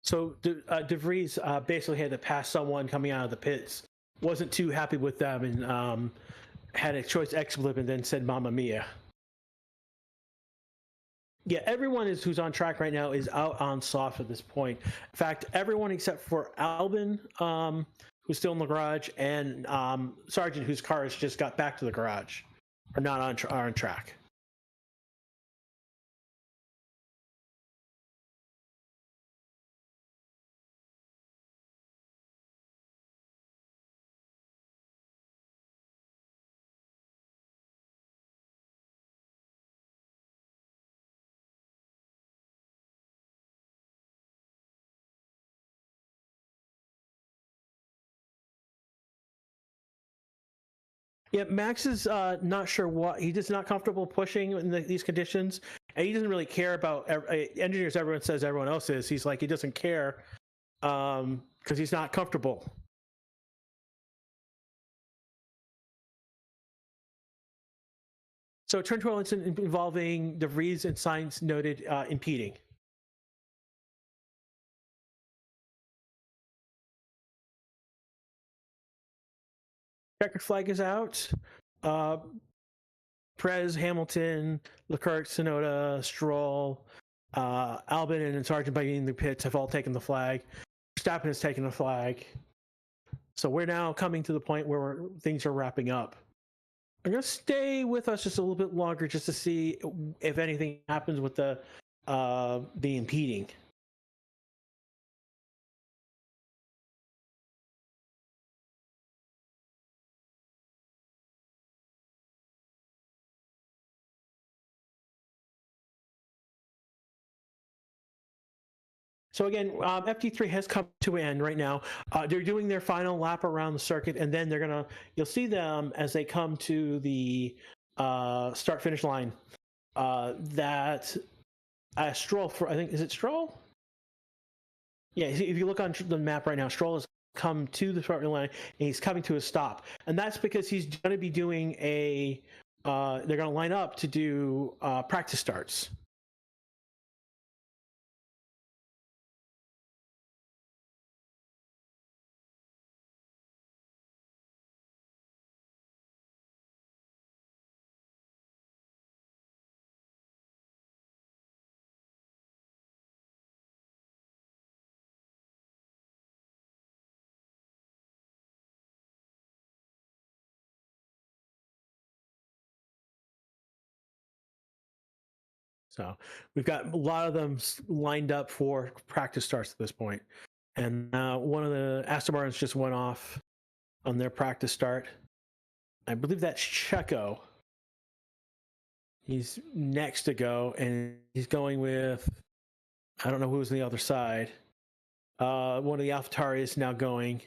So De Vries basically had to pass someone coming out of the pits, wasn't too happy with them, and had a choice expletive and then said "Mamma Mia." Yeah, everyone who's on track right now is out on soft at this point. In fact, everyone except for Albon, who's still in the garage, and Sargent, whose car has just got back to the garage, are not on track. Yeah, Max is not sure what he's just not comfortable pushing in these conditions, and he doesn't really care about engineers. Everyone says everyone else is. He's like he doesn't care because he's not comfortable. So turn 12 incident involving De Vries and Sainz noted impeding. Checkered flag is out. Perez, Hamilton, Leclerc, Tsunoda, Stroll, Albon, and Sargent by in the pits have all taken the flag. Verstappen has taken the flag. So we're now coming to the point where things are wrapping up. I'm going to stay with us just a little bit longer just to see if anything happens with the impeding. So again, FT3 has come to an end right now. They're doing their final lap around the circuit, and then you'll see them as they come to the start-finish line. That Stroll, I think, is it Stroll? Yeah, if you look on the map right now, Stroll has come to the starting line, and he's coming to a stop. And that's because he's going to be doing they're going to line up to do practice starts. So we've got a lot of them lined up for practice starts at this point. And one of the Aston Martins just went off on their practice start. I believe that's Checo. He's next to go, and he's going with, I don't know who's on the other side. One of the AlphaTauri is now going.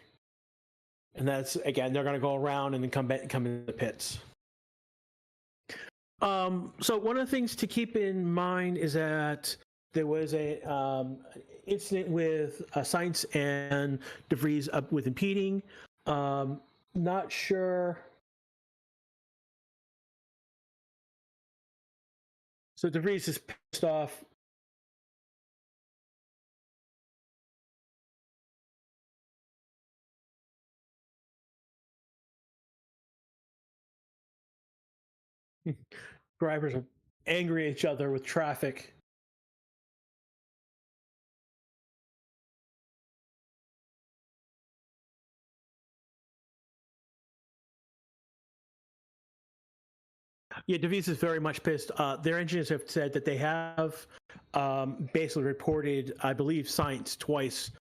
And that's, again, they're going to go around and then come into the pits. So one of the things to keep in mind is that there was a incident with Sainz and De Vries with impeding. Not sure. So De Vries is pissed off. Drivers are angry at each other with traffic. Yeah, De Vries is very much pissed. Their engineers have said that they have basically reported, I believe, Sainz twice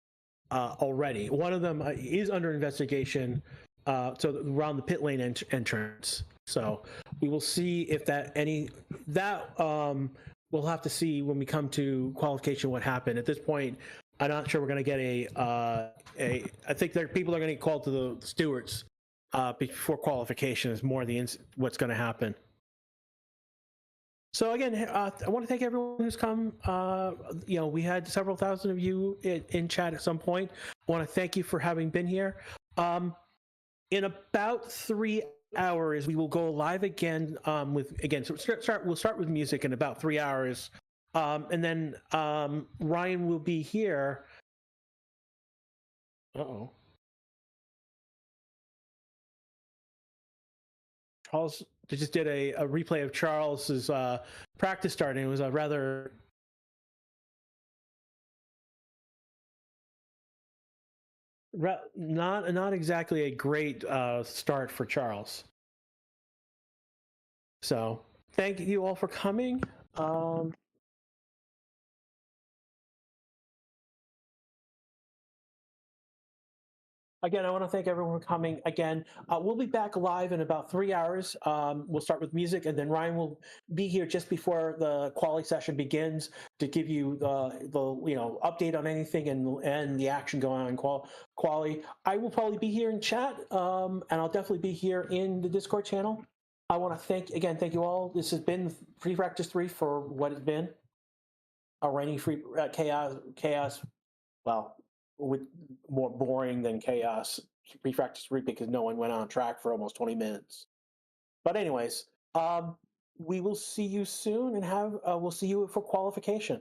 already. One of them is under investigation, so around the pit lane entrance. So we will see if we'll have to see when we come to qualification what happened. At this point, I'm not sure we're going to get I think people are going to get called to the stewards before qualification is more what's going to happen. So again, I want to thank everyone who's come. We had several thousand of you in chat at some point. I want to thank you for having been here. In about 3 hours, we will go live again so we'll start with music in about 3 hours. And then Ryan will be here. Uh-oh. Charles just did a replay of Charles's practice starting. It was a rather not exactly a great start for Charles. So thank you all for coming. Again, I want to thank everyone for coming. Again, we'll be back live in about 3 hours. We'll start with music, and then Ryan will be here just before the quali session begins to give you the update on anything and the action going on in quali. I will probably be here in chat, and I'll definitely be here in the Discord channel. I want to thank you all. This has been Free Practice 3 for what it's been. A rainy free chaos. Well, with more boring than chaos pre-practice 3 because no one went on track for almost 20 minutes. But anyways, we will see you soon and we'll see you for qualification.